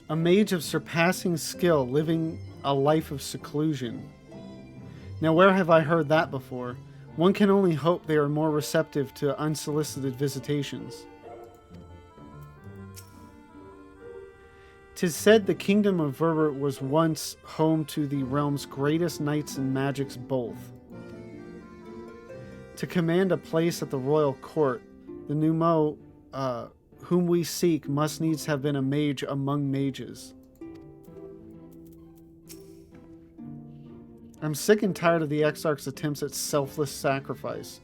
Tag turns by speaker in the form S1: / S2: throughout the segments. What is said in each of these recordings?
S1: A mage of surpassing skill, living a life of seclusion. Now, where have I heard that before? One can only hope they are more receptive to unsolicited visitations. 'Tis said the kingdom of Verbert was once home to the realm's greatest knights and magics both. To command a place at the royal court, the Numo, whom we seek, must needs have been a mage among mages. I'm sick and tired of the Exarch's attempts at selfless sacrifice.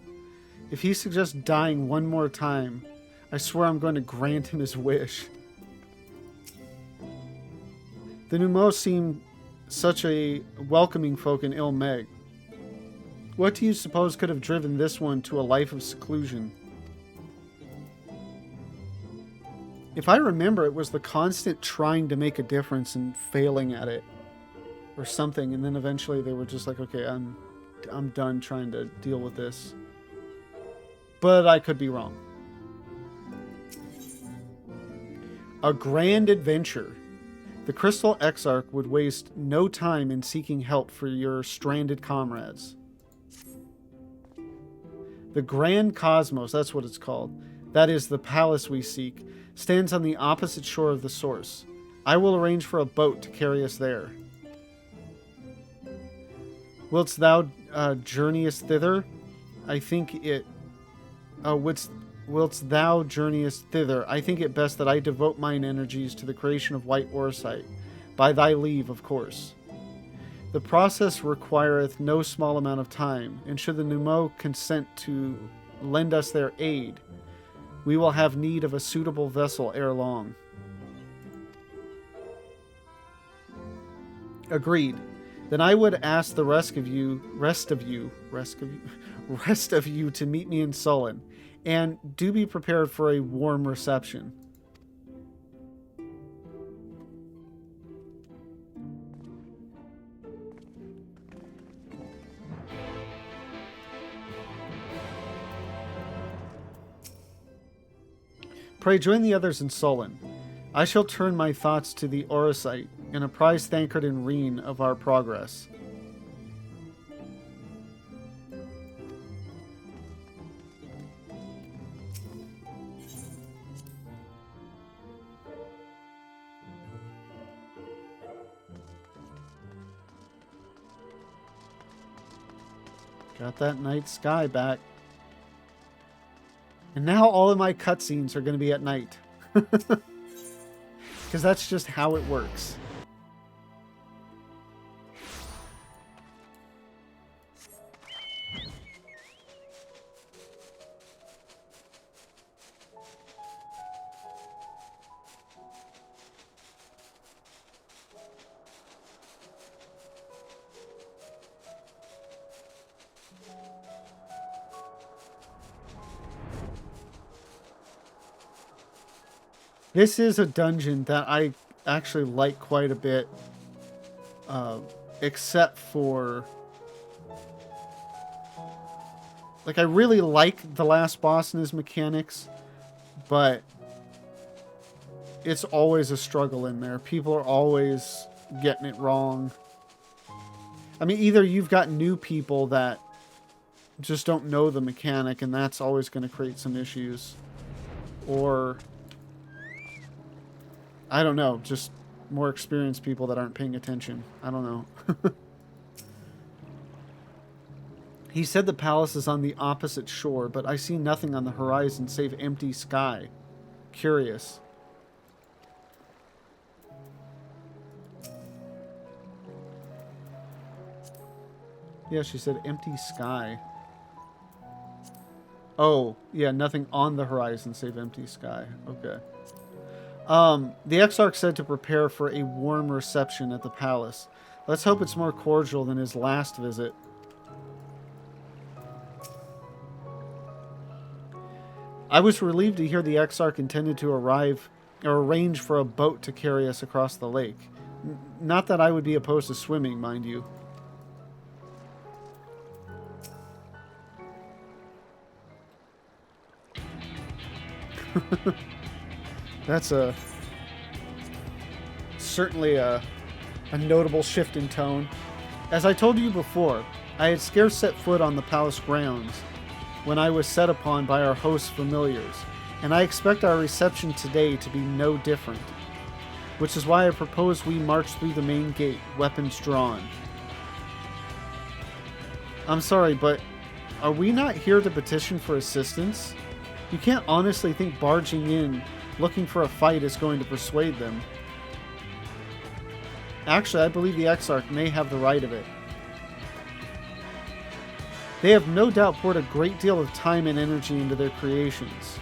S1: If he suggests dying one more time, I swear I'm going to grant him his wish. The Numo seem such a welcoming folk in Ilmeg. What do you suppose could have driven this one to a life of seclusion? If I remember, it was the constant trying to make a difference and failing at it. Or something, and then eventually they were just like, okay, I'm done trying to deal with this. But I could be wrong. A grand adventure. The Crystal Exarch would waste no time in seeking help for your stranded comrades. The Grand Cosmos, that's what it's called. That is the palace we seek, stands on the opposite shore of the source. I will arrange for a boat to carry us there. Whilst thou journeyest thither, I think it... whilst thou journeyest thither, I think it best that I devote mine energies to the creation of white orsite, by thy leave, of course. The process requireth no small amount of time, and should the Numo consent to lend us their aid, we will have need of a suitable vessel ere long. Agreed. Then I would ask the rest of you to meet me in Sullen, and do be prepared for a warm reception. Pray join the others in Sullen. I shall turn my thoughts to the Orosite and apprise Thancred and Reen of our progress. Got that night sky back. And now all of my cutscenes are going to be at night. Because that's just how it works. This is a dungeon that I actually like quite a bit, except for... Like, I really like the last boss and his mechanics, but it's always a struggle in there. People are always getting it wrong. I mean, either you've got new people that just don't know the mechanic, and that's always going to create some issues, or... I don't know, just more experienced people that aren't paying attention. I don't know. He said the palace is on the opposite shore, but I see nothing on the horizon save empty sky. Curious. Yeah, she said empty sky. Oh, yeah, nothing on the horizon save empty sky. Okay. The Exarch said to prepare for a warm reception at the palace. Let's hope it's more cordial than his last visit. I was relieved to hear the Exarch intended to arrive or arrange for a boat to carry us across the lake. Not that I would be opposed to swimming, mind you. That's a certainly a notable shift in tone. As I told you before, I had scarce set foot on the palace grounds when I was set upon by our host's familiars, and I expect our reception today to be no different, which is why I propose we march through the main gate, weapons drawn. I'm sorry, but are we not here to petition for assistance? You can't honestly think barging in, looking for a fight is going to persuade them. Actually, I believe the Exarch may have the right of it. They have no doubt poured a great deal of time and energy into their creations.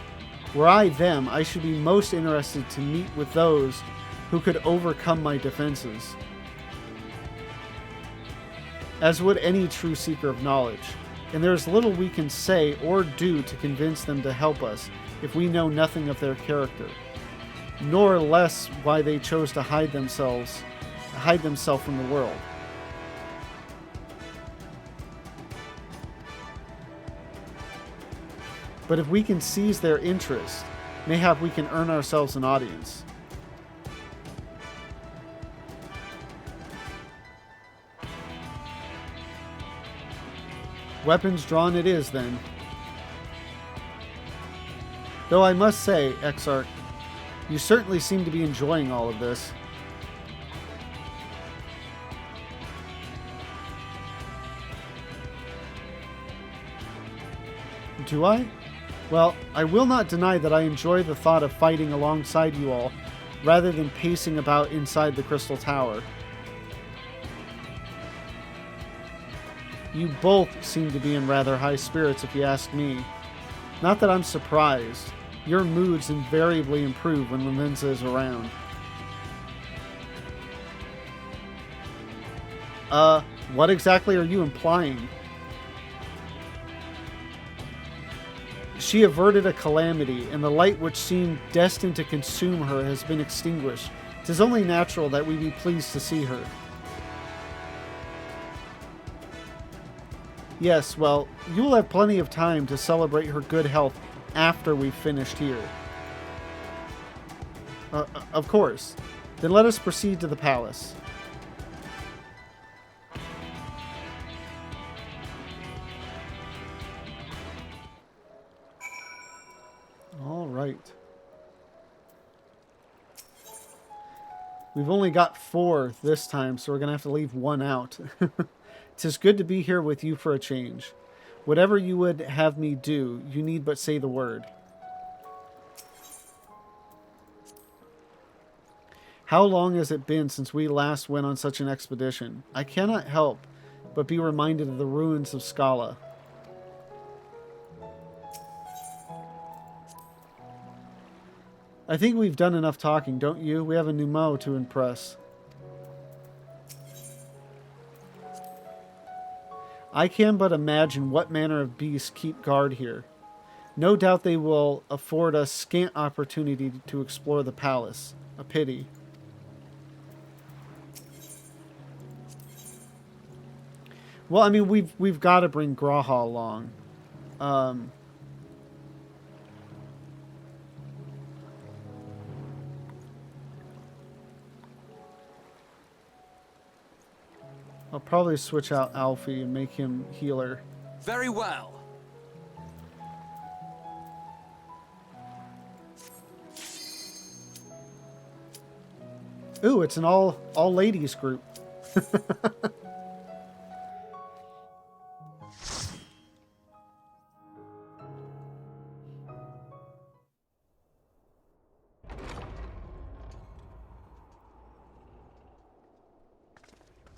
S1: Were I them, I should be most interested to meet with those who could overcome my defenses, as would any true seeker of knowledge, and there is little we can say or do to convince them to help us if we know nothing of their character, nor less why they chose to hide themselves from the world. But if we can seize their interest, mayhap we can earn ourselves an audience. Weapons drawn it is, then. Though I must say, Exarch, you certainly seem to be enjoying all of this. Do I? Well, I will not deny that I enjoy the thought of fighting alongside you all, rather than pacing about inside the Crystal Tower. You both seem to be in rather high spirits, if you ask me. Not that I'm surprised. Your moods invariably improve when Lavenza is around. What exactly are you implying? She averted a calamity, and the light which seemed destined to consume her has been extinguished. 'Tis only natural that we be pleased to see her. Yes, well, you will have plenty of time to celebrate her good health after we've finished here. Of course. Then let us proceed to the palace. All right. We've only got 4 this time, so we're going to have to leave 1 out. 'Tis good to be here with you for a change. Whatever you would have me do, you need but say the word. How long has it been since we last went on such an expedition? I cannot help but be reminded of the ruins of Scala. I think we've done enough talking, don't you? We have a Numo to impress. I can but imagine what manner of beasts keep guard here. No doubt they will afford us scant opportunity to explore the palace. A pity. Well, I mean, we've got to bring Graha along. I'll probably switch out Alfie and make him healer.
S2: Very well.
S1: Ooh, it's an all ladies group.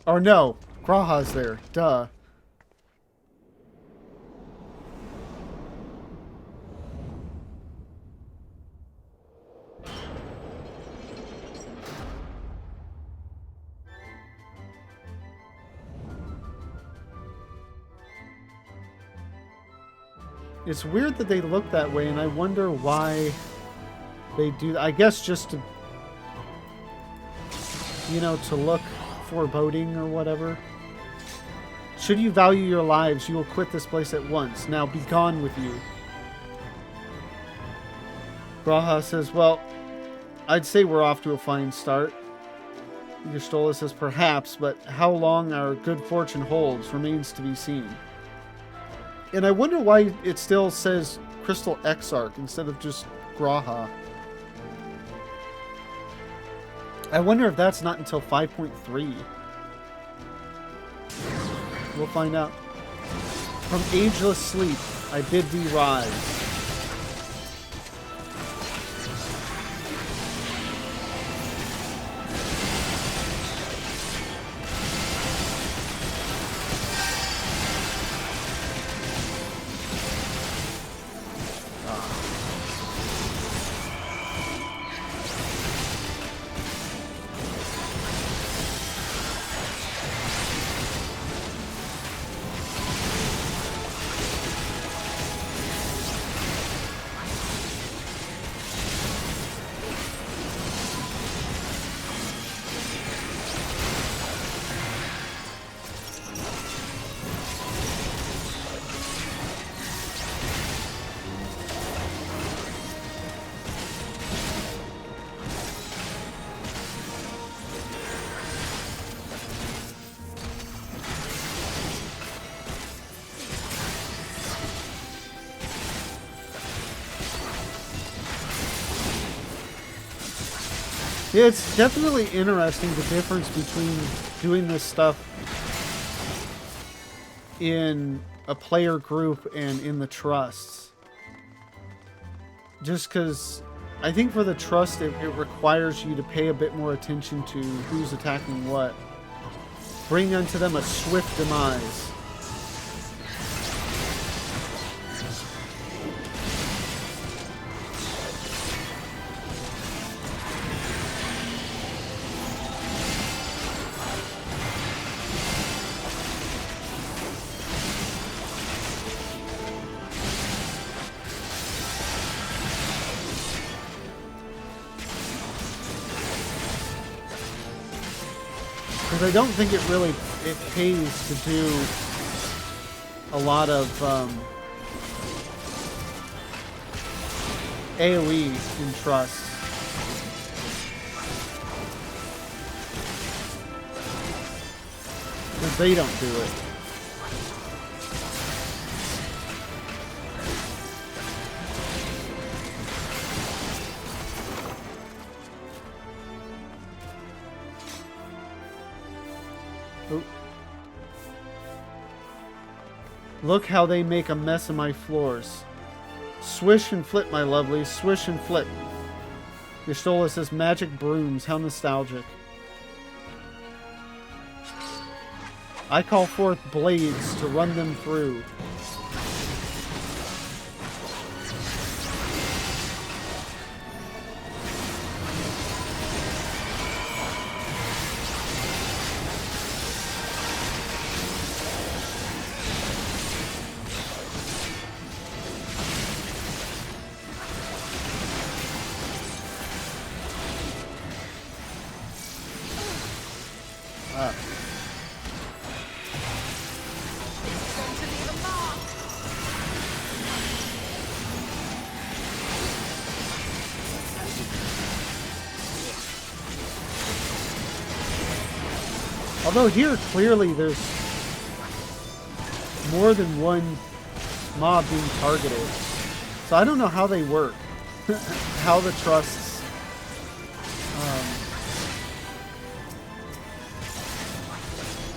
S1: Or no, Graha's there. Duh. It's weird that they look that way, and I wonder why they do that. I guess just to, you know, to look foreboding or whatever. Should you value your lives, you will quit this place at once. Now be gone with you. Graha says, well, I'd say we're off to a fine start. Gestola says, perhaps, but how long our good fortune holds remains to be seen. And I wonder why it still says Crystal Exarch instead of just Graha. I wonder if that's not until 5.3. We'll find out. From ageless sleep, I bid thee rise. Yeah, it's definitely interesting, the difference between doing this stuff in a player group and in the trusts. Just because I think for the trust, it requires you to pay a bit more attention to who's attacking what. Bring unto them a swift demise. I don't think it pays to do a lot of AoE in Trust. Because they don't do it. Look how they make a mess of my floors. Swish and flit, my lovely. Swish and flit. Gestola says magic brooms. How nostalgic. I call forth blades to run them through. Although here, clearly, there's more than one mob being targeted. So I don't know how they work. How the trusts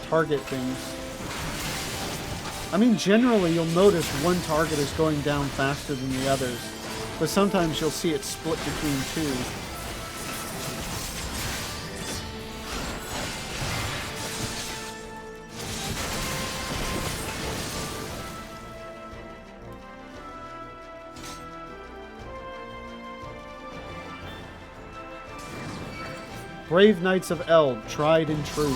S1: target things. I mean, generally, you'll notice one target is going down faster than the others. But sometimes you'll see it split between two. Brave Knights of Eld, tried and true.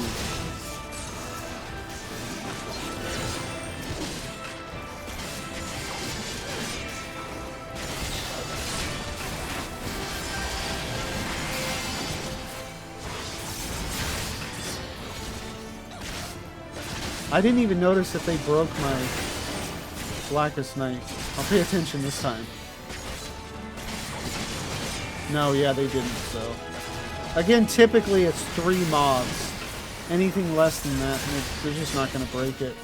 S1: I didn't even notice if they broke my Blackest Knight. I'll pay attention this time. No, yeah, they didn't, so... Again, typically it's 3 mobs. Anything less than that, and they're just not going to break it.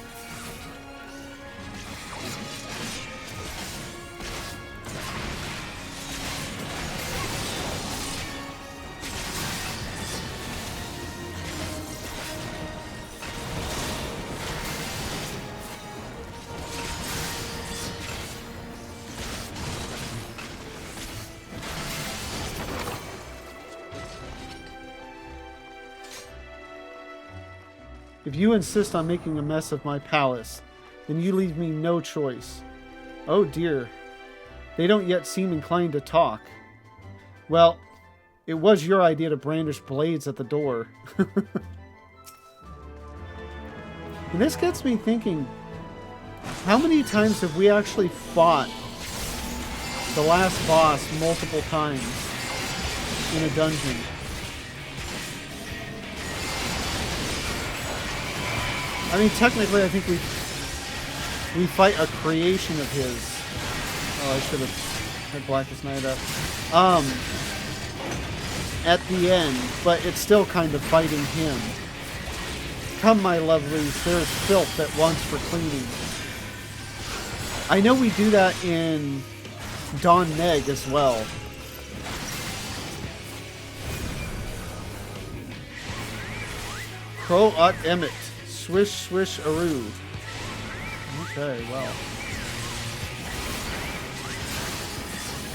S1: If you insist on making a mess of my palace, then you leave me no choice. Oh dear. They don't yet seem inclined to talk. Well, it was your idea to brandish blades at the door. And this gets me thinking, how many times have we actually fought the last boss multiple times in a dungeon? I mean, technically, I think we fight a creation of his. Oh, I should have had Blackest Night up. At the end, but it's still kind of fighting him. Come, my lovelies, there's filth that wants for cleaning. I know we do that in Dawn Neg as well. Crow Ut Emmet. Swish, swish, aroo. Okay, well.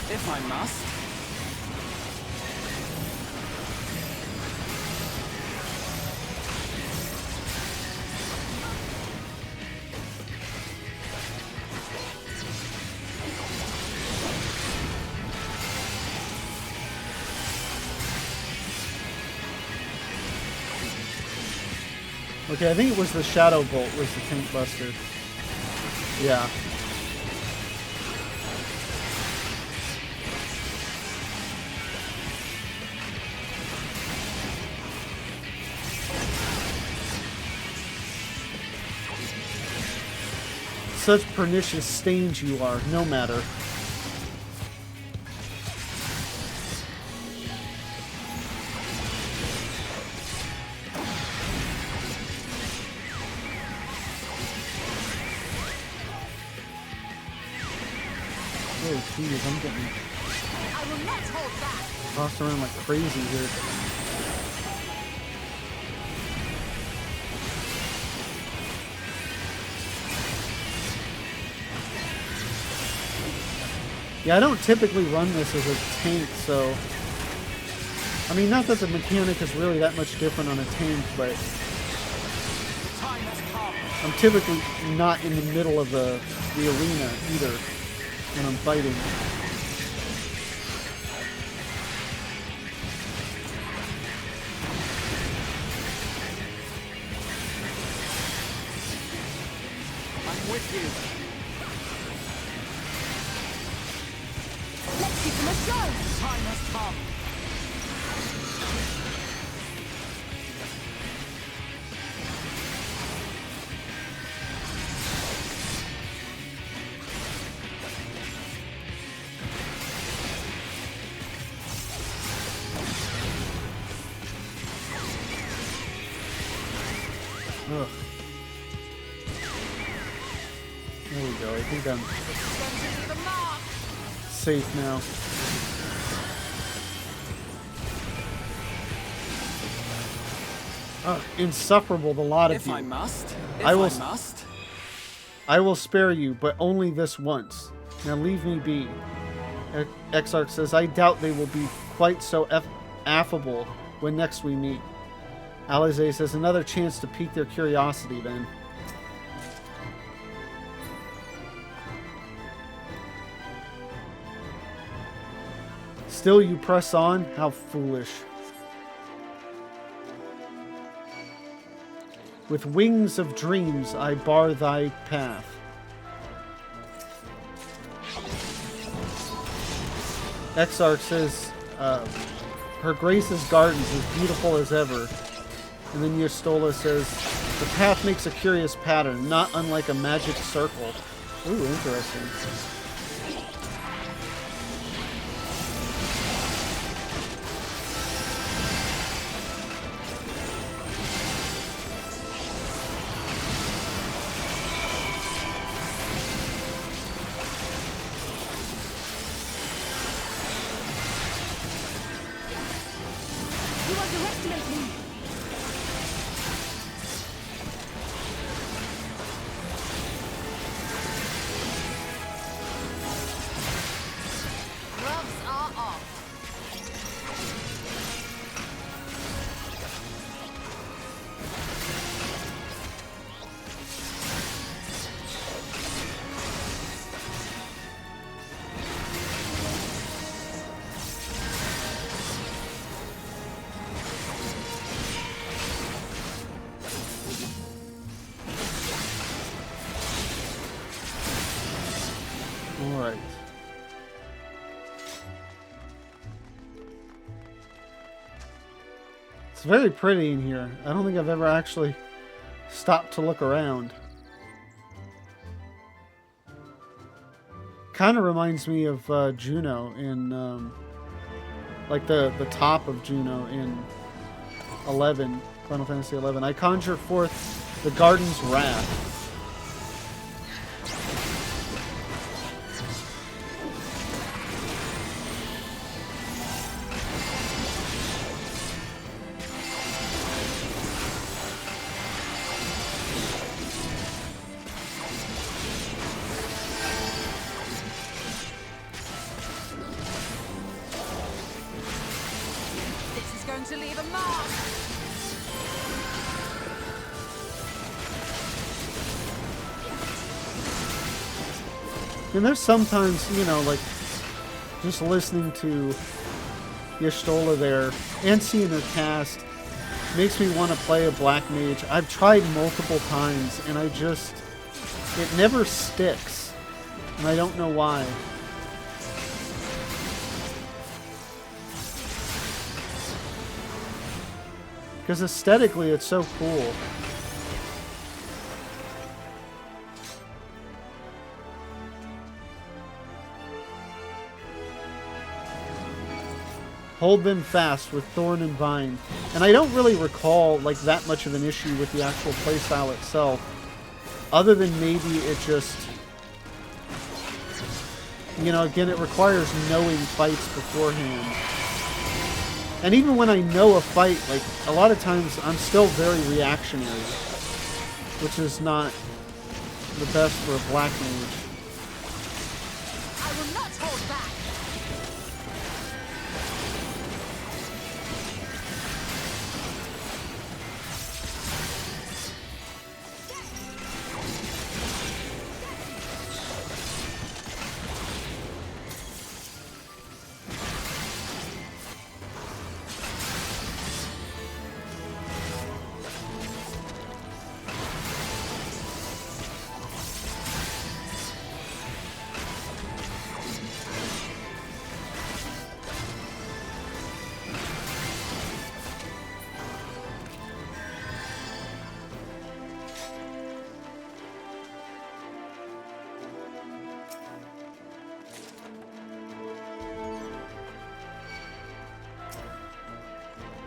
S2: If I must.
S1: Okay, I think it was the Shadow Bolt was the tank buster. Yeah. Such pernicious stains you are, no matter. Oh, jeez, I'm getting tossed around like crazy here. Yeah, I don't typically run this as a tank, so... I mean, not that the mechanic is really that much different on a tank, but... I'm typically not in the middle of the arena, either, when I'm fighting.
S2: I'm with you.
S3: Let's give them a show!
S2: Time has come.
S1: Ugh. There we go. I think I'm safe now. Insufferable, the lot of
S2: If
S1: you.
S2: I must.
S1: I will-
S2: If I must.
S1: I will spare you, but only this once. Now leave me be. Exarch says, I doubt they will be quite so affable when next we meet. Alize says, another chance to pique their curiosity then. Still you press on? How foolish. With wings of dreams I bar thy path. Exarch says, her Grace's gardens as beautiful as ever. And then Yostola says, the path makes a curious pattern, not unlike a magic circle. Ooh, interesting.
S3: underestimate me.
S4: Gloves are off.
S1: All right. It's very pretty in here. I don't think I've ever actually stopped to look around. Kind of reminds me of Juno in, like the top of Juno in 11, Final Fantasy 11. I conjure forth the Garden's Wrath.
S4: This is going to leave a mark.
S1: And there's sometimes, you know, like, just listening to Y'shtola there and seeing her cast makes me want to play a Black Mage. I've tried multiple times, and it never sticks. And I don't know why. Because aesthetically, it's so cool. Hold them fast with Thorn and Vine. And I don't really recall like that much of an issue with the actual playstyle itself. Other than maybe it just... You know, again, it requires knowing fights beforehand. And even when I know a fight, like, a lot of times I'm still very reactionary. Which is not the best for a Black Mage.
S4: I will not hold back.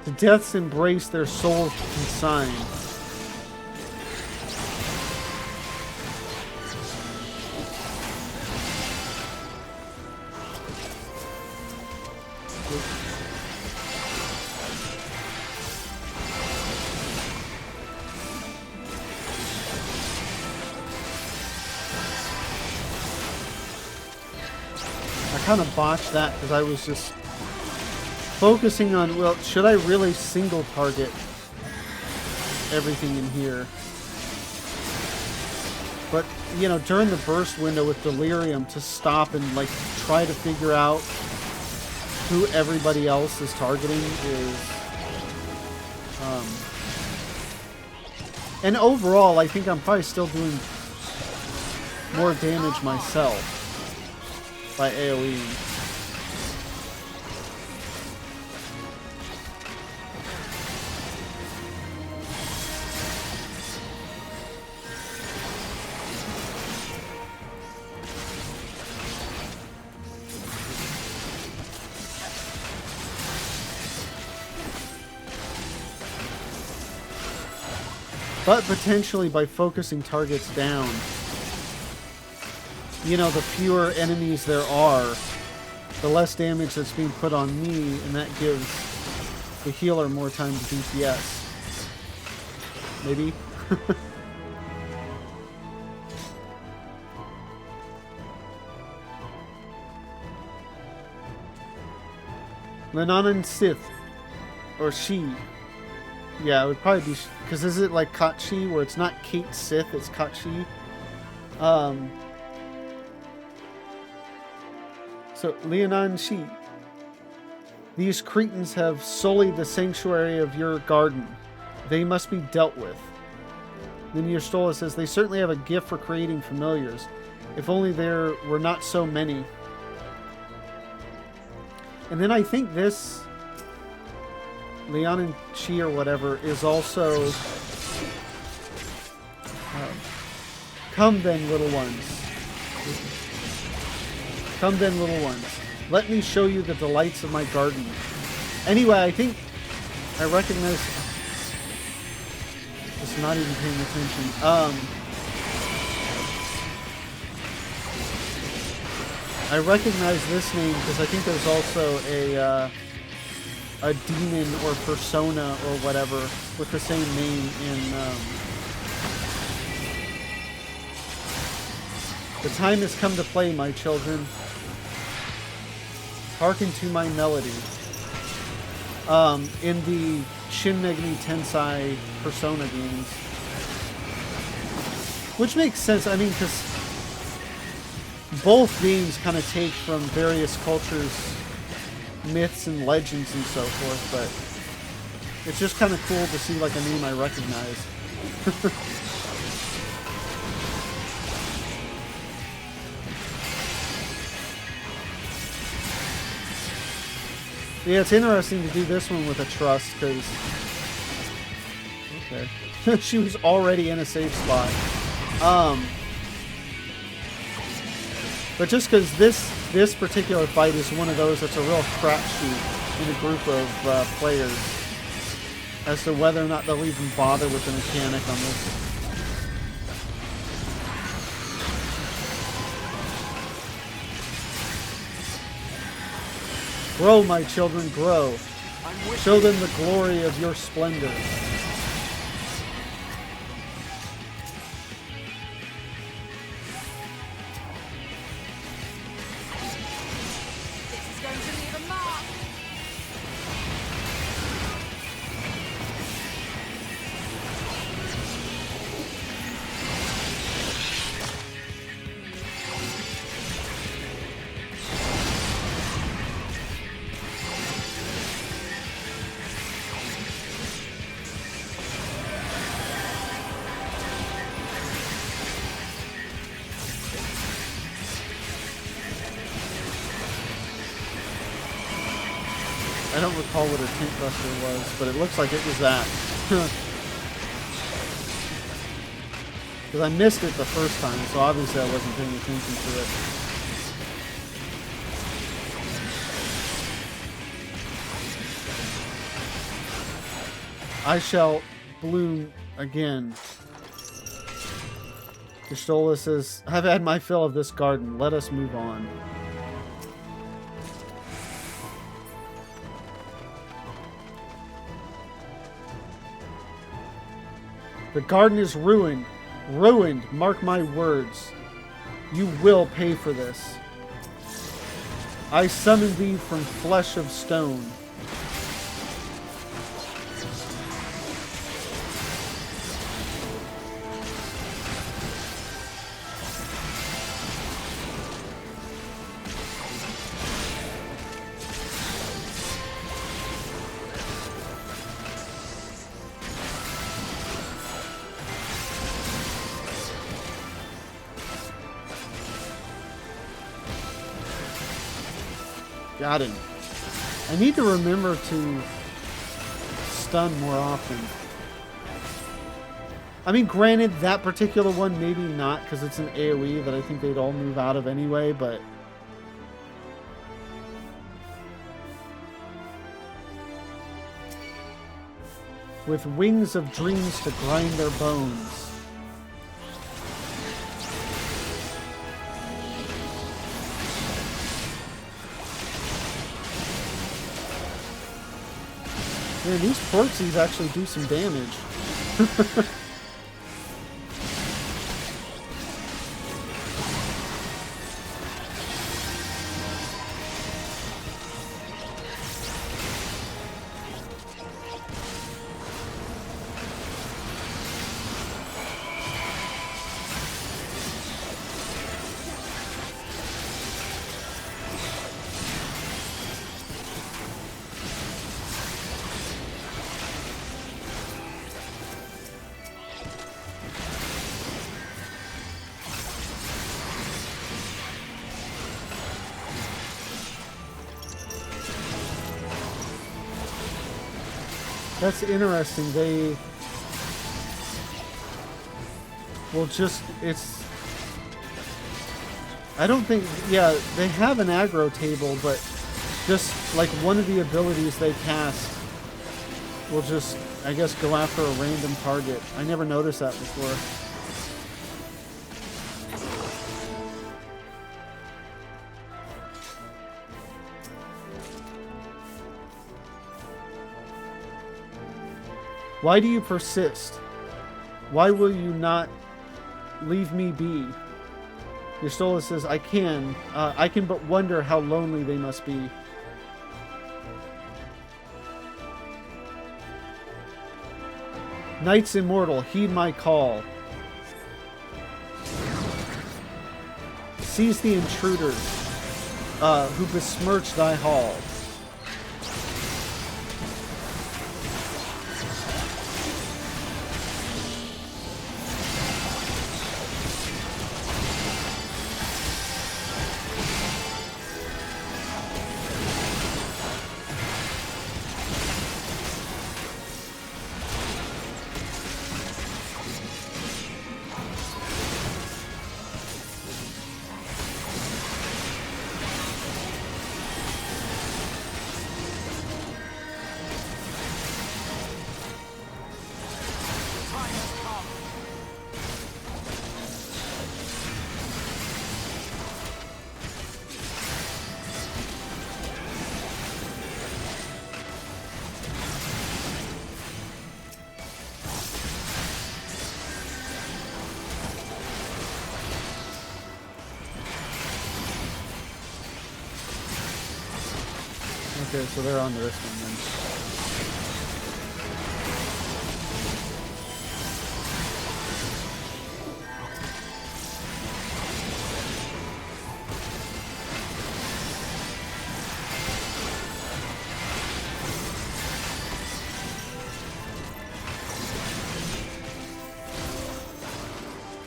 S1: The deaths embrace their souls consign. I kind of botched that because I was just focusing on, well, should I really single target everything in here? But, you know, during the burst window with Delirium to stop and, like, try to figure out who everybody else is targeting is... and overall, I think I'm probably still doing more damage myself by AoEing. But potentially by focusing targets down, you know, the fewer enemies there are, the less damage that's being put on me, and that gives the healer more times DPS. Maybe? Lenanan Sith. Or she. Yeah, it would probably be... Because is it like Kachi, where it's not Kate Sith, it's Kachi? So, Leonan Shi. These Cretans have sullied the sanctuary of your garden. They must be dealt with. Then Yerstola says, they certainly have a gift for creating familiars. If only there were not so many. And then I think this... Leonan Chi or whatever is also... Come then, little ones. Come then, little ones. Let me show you the delights of my garden. Anyway, I think I recognize... Just not even paying attention. I recognize this name because I think there's also a demon or persona or whatever with the same name in... The time has come to play, my children. Hearken to my melody. In the Shin Megami Tensei Persona games. Which makes sense, I mean, because both games kind of take from various cultures, myths and legends and so forth, but it's just kind of cool to see like a name I recognize. Yeah, it's interesting to do this one with a trust, because... Okay. She was already in a safe spot. But just because this particular fight is one of those that's a real crapshoot in a group of players as to whether or not they'll even bother with the mechanic on this. Grow, my children, grow. Show them the glory of your splendor.
S4: This is going to leave a mark.
S1: I don't recall what a tank buster was, but it looks like it was that. Because I missed it the first time, so obviously I wasn't paying attention to it. I shall bloom again. Gishtola says, I've had my fill of this garden. Let us move on. The garden is ruined. Ruined. Mark my words. You will pay for this. I summon thee from flesh of stone. Got him. I need to remember to stun more often. I mean, granted, that particular one, maybe not, because it's an AoE that I think they'd all move out of anyway, but... With wings of dreams to grind their bones. Man, these portsies actually do some damage. That's interesting. They will just, it's, I don't think, yeah, they have an aggro table, but just like one of the abilities they cast will just, I guess, go after a random target. I never noticed that before. Why do you persist? Why will you not leave me be? Your says, I can but wonder how lonely they must be. Knights immortal, heed my call. Seize the intruders who besmirch thy hall. Okay, so they're on to this one then.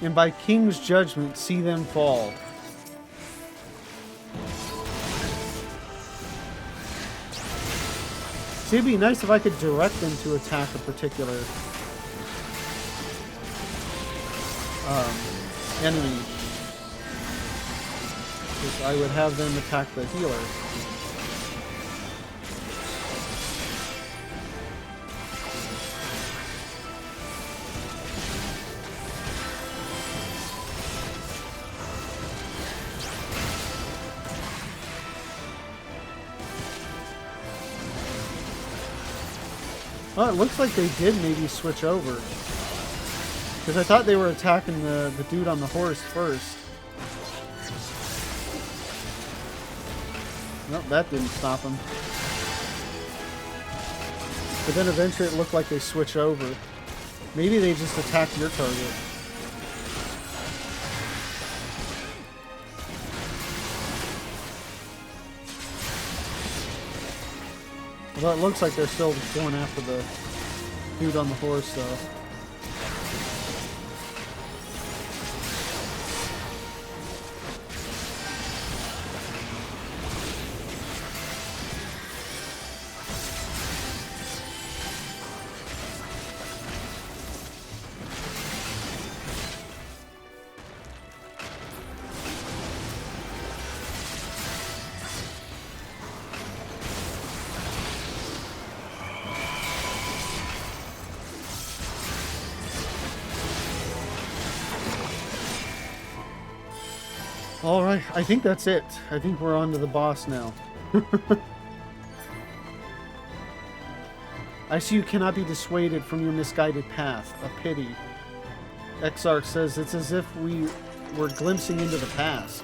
S1: And by King's judgment, see them fall. See, it'd be nice if I could direct them to attack a particular enemy. Because I would have them attack the healer. Oh, it looks like they did maybe switch over. Because I thought they were attacking the dude on the horse first. Nope, that didn't stop him. But then eventually it looked like they switch over. Maybe they just attacked your target. Although it looks like they're still going after the dude on the horse, though. Alright, I think that's it. I think we're on to the boss now. I see you cannot be dissuaded from your misguided path. A pity. Exarch says it's as if we were glimpsing into the past.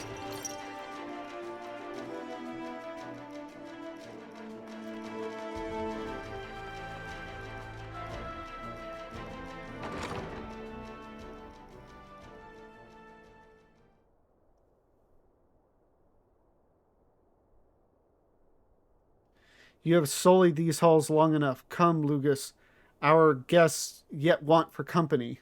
S1: You have sullied these halls long enough. Come, Lugus. Our guests yet want for company.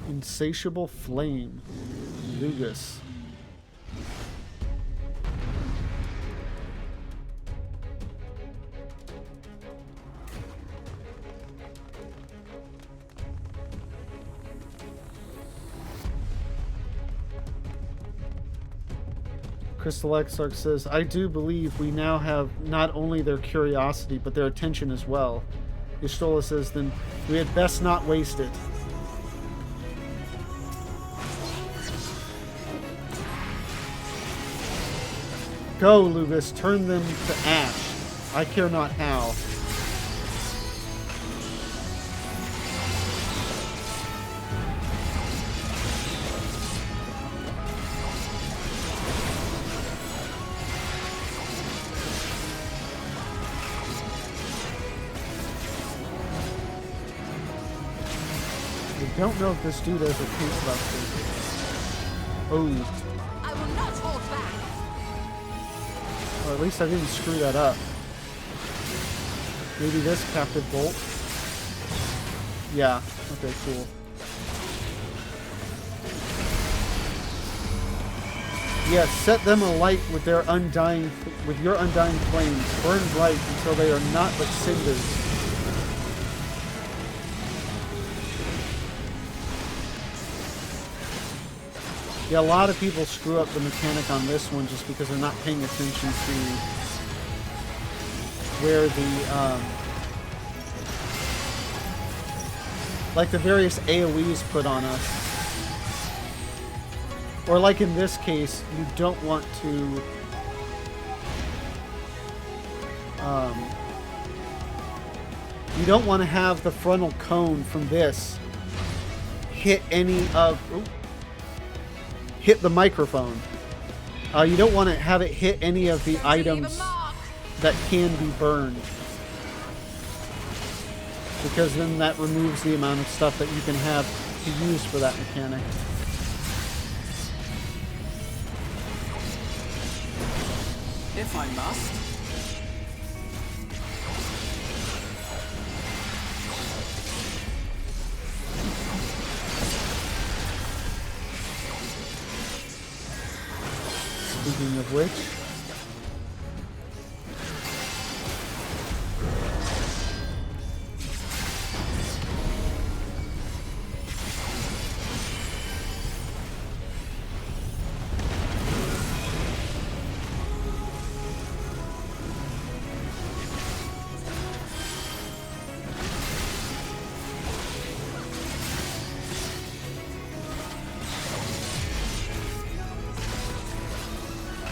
S1: Insatiable flame. Lugus. Crystal Exarch says, I do believe we now have not only their curiosity, but their attention as well. Y'shtola says, then we had best not waste it. Go, Lugus, turn them to ash. I care not how. I don't know if this dude has a taste buster. Oh.
S4: I will not hold back.
S1: Or at least I didn't screw that up. Maybe this captive bolt. Yeah. Okay, cool. Yes, set them alight with your undying flames. Burn bright until they are not but cinders. Yeah, a lot of people screw up the mechanic on this one just because they're not paying attention to where the, like the various AoEs put on us. Or like in this case, you don't want to, you don't want to have the frontal cone from this hit any of... Ooh, hit the microphone. You don't want to have it hit any of the items that can be burned, because then that removes the amount of stuff that you can have to use for that mechanic.
S2: If I must.
S1: Speaking of which,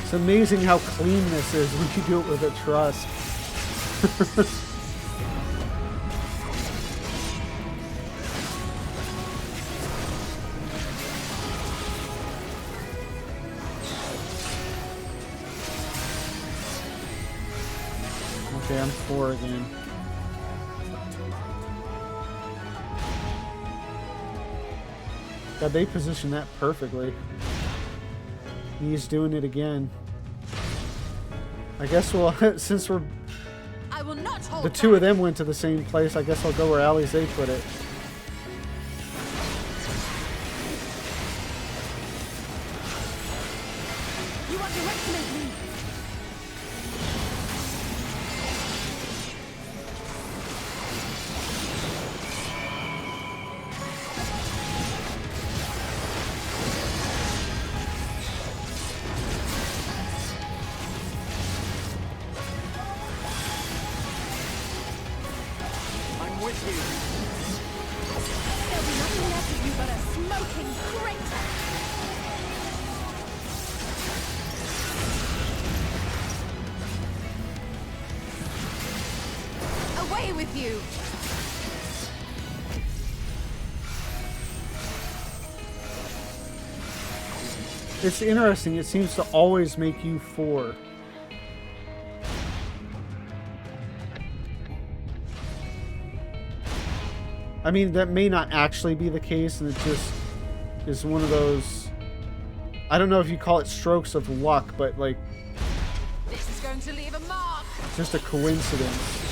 S1: it's amazing how clean this is when you do it with a trust. Okay, I'm 4 again. God, they positioned that perfectly. He's doing it again. I guess we'll, since we're...
S4: I will not hold
S1: the two of them went to the same place, I guess I'll go where Alize put it.
S4: You underestimate me.
S2: I'm with you.
S4: There'll be nothing left of you but a smoking crater. Away with you!
S1: It's interesting. It seems to always make you 4. I mean, that may not actually be the case, and it just is one of those... I don't know if you call it strokes of luck, but, like,
S4: This is going to leave a mark.
S1: just a coincidence.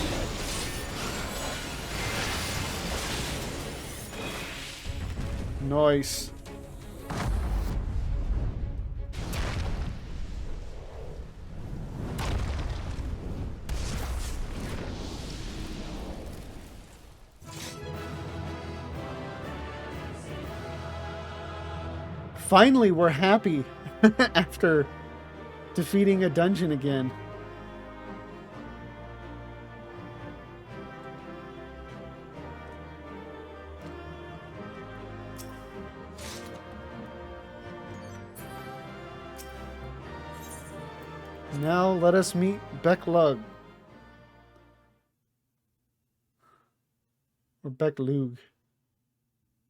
S1: Nice. Finally, we're happy after defeating a dungeon again. Now let us meet Becklug. Or Becklug.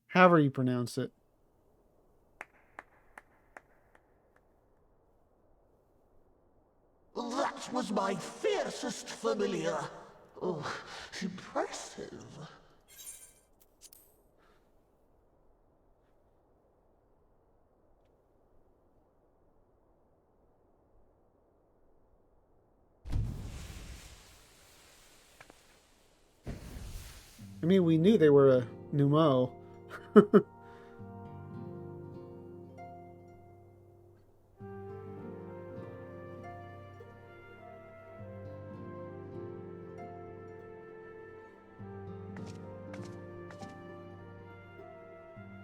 S1: However you pronounce it.
S3: That was my fiercest familiar. Oh, impressive.
S1: I mean, we knew they were a Numo.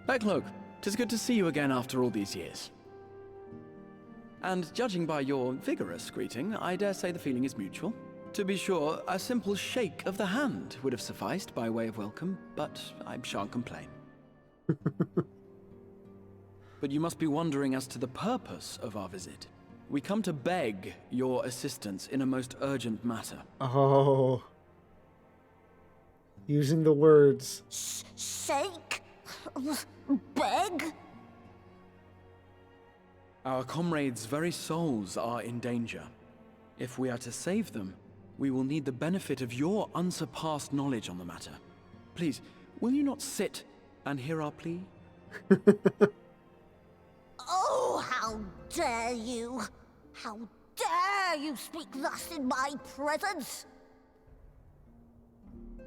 S2: Becklug, 'tis good to see you again after all these years. And judging by your vigorous greeting, I dare say the feeling is mutual. To be sure, a simple shake of the hand would have sufficed by way of welcome, but I shan't complain. But you must be wondering as to the purpose of our visit. We come to beg your assistance in a most urgent matter.
S1: Oh. Using the words.
S3: Shake? Beg?
S2: Our comrades' very souls are in danger. If we are to save them, we will need the benefit of your unsurpassed knowledge on the matter. Please, will you not sit and hear our plea?
S3: Oh, how dare you! How dare you speak thus in my presence!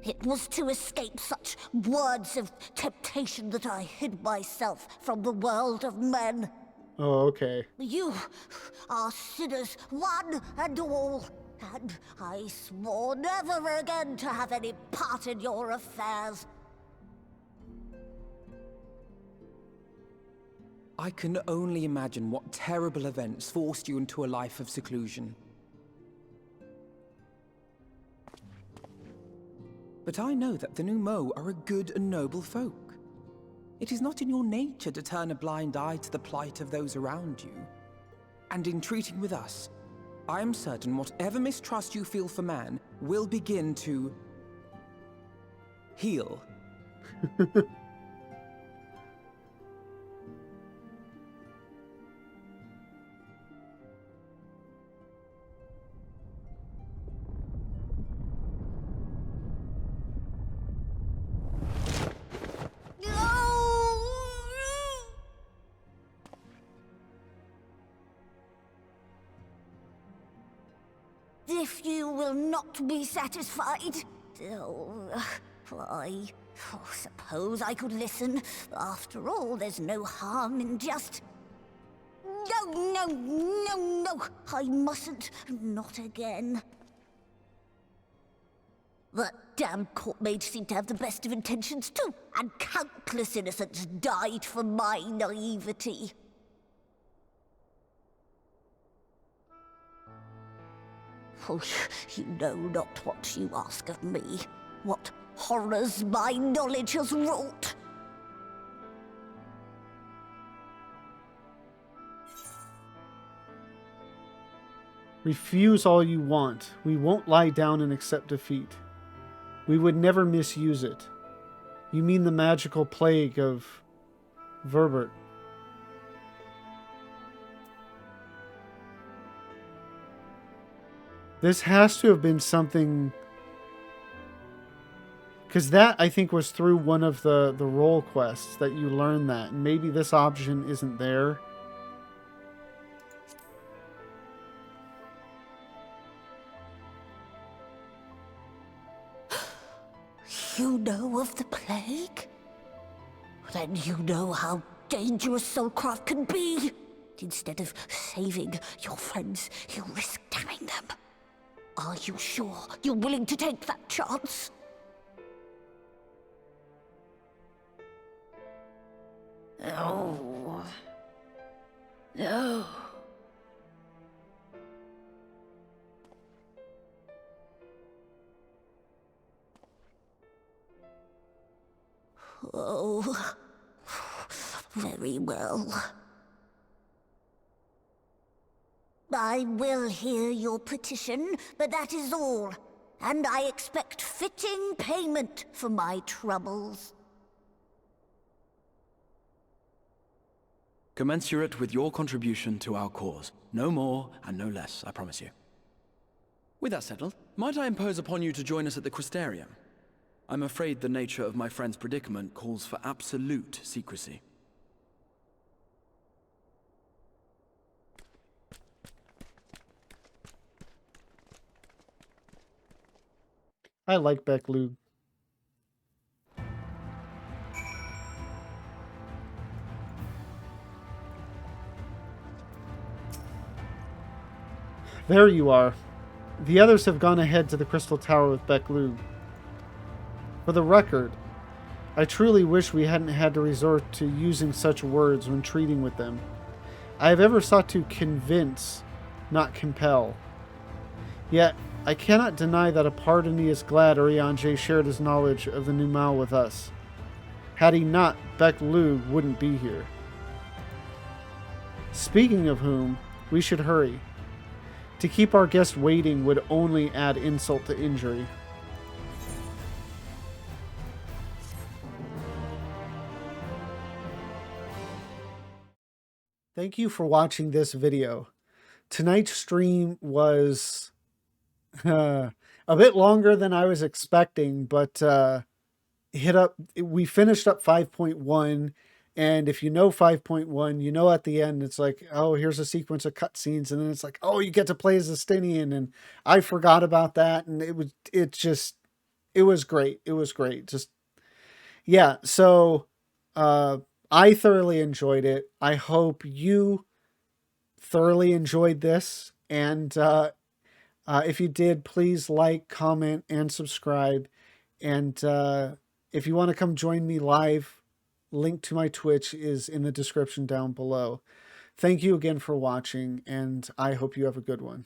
S3: It was to escape such words of temptation that I hid myself from the world of men.
S1: Oh, okay.
S3: You are sinners, one and all, and I swore never again to have any part in your affairs.
S5: I can only imagine what terrible events forced you into a life of seclusion. But I know that the Numo are a good and noble folk. It is not in your nature to turn a blind eye to the plight of those around you. And in treating with us, I am certain whatever mistrust you feel for man will begin to heal.
S3: If you will not be satisfied, I suppose I could listen. After all, there's no harm in just... No, I mustn't. Not again. That damn court mage seemed to have the best of intentions too, and countless innocents died for my naivety. Oh, you know not what you ask of me, what horrors my knowledge has wrought.
S1: Refuse all you want. We won't lie down and accept defeat. We would never misuse it. You mean the magical plague of Verbert. This has to have been something... Because that, I think, was through one of the role quests that you learned that. And maybe this option isn't there.
S3: You know of the plague? Then you know how dangerous Soulcraft can be. Instead of saving your friends, you risk damning them. Are you sure you're willing to take that chance?
S4: No. No.
S3: Oh, very well. I will hear your petition, but that is all. And I expect fitting payment for my troubles.
S2: Commensurate with your contribution to our cause. No more and no less, I promise you. With that settled, might I impose upon you to join us at the Crystarium? I'm afraid the nature of my friend's predicament calls for absolute secrecy.
S1: I like Beck-Lug. There you are. The others have gone ahead to the Crystal Tower with Beck-Lug. For the record, I truly wish we hadn't had to resort to using such words when treating with them. I have ever sought to convince, not compel. Yet, I cannot deny that a part of me is glad Urianger shared his knowledge of the Numau with us. Had he not, Beck-Lug wouldn't be here. Speaking of whom, we should hurry. To keep our guest waiting would only add insult to injury. Thank you for watching this video. Tonight's stream was a bit longer than I was expecting, but we finished up 5.1, and if you know 5.1, you know at the end it's like, oh, here's a sequence of cutscenes, and then it's like, oh, you get to play as Justinian, and I forgot about that, and it was great. It was great. Just, yeah, so I thoroughly enjoyed it. I hope you thoroughly enjoyed this, and if you did, please like, comment, and subscribe. And if you want to come join me live, link to my Twitch is in the description down below. Thank you again for watching, and I hope you have a good one.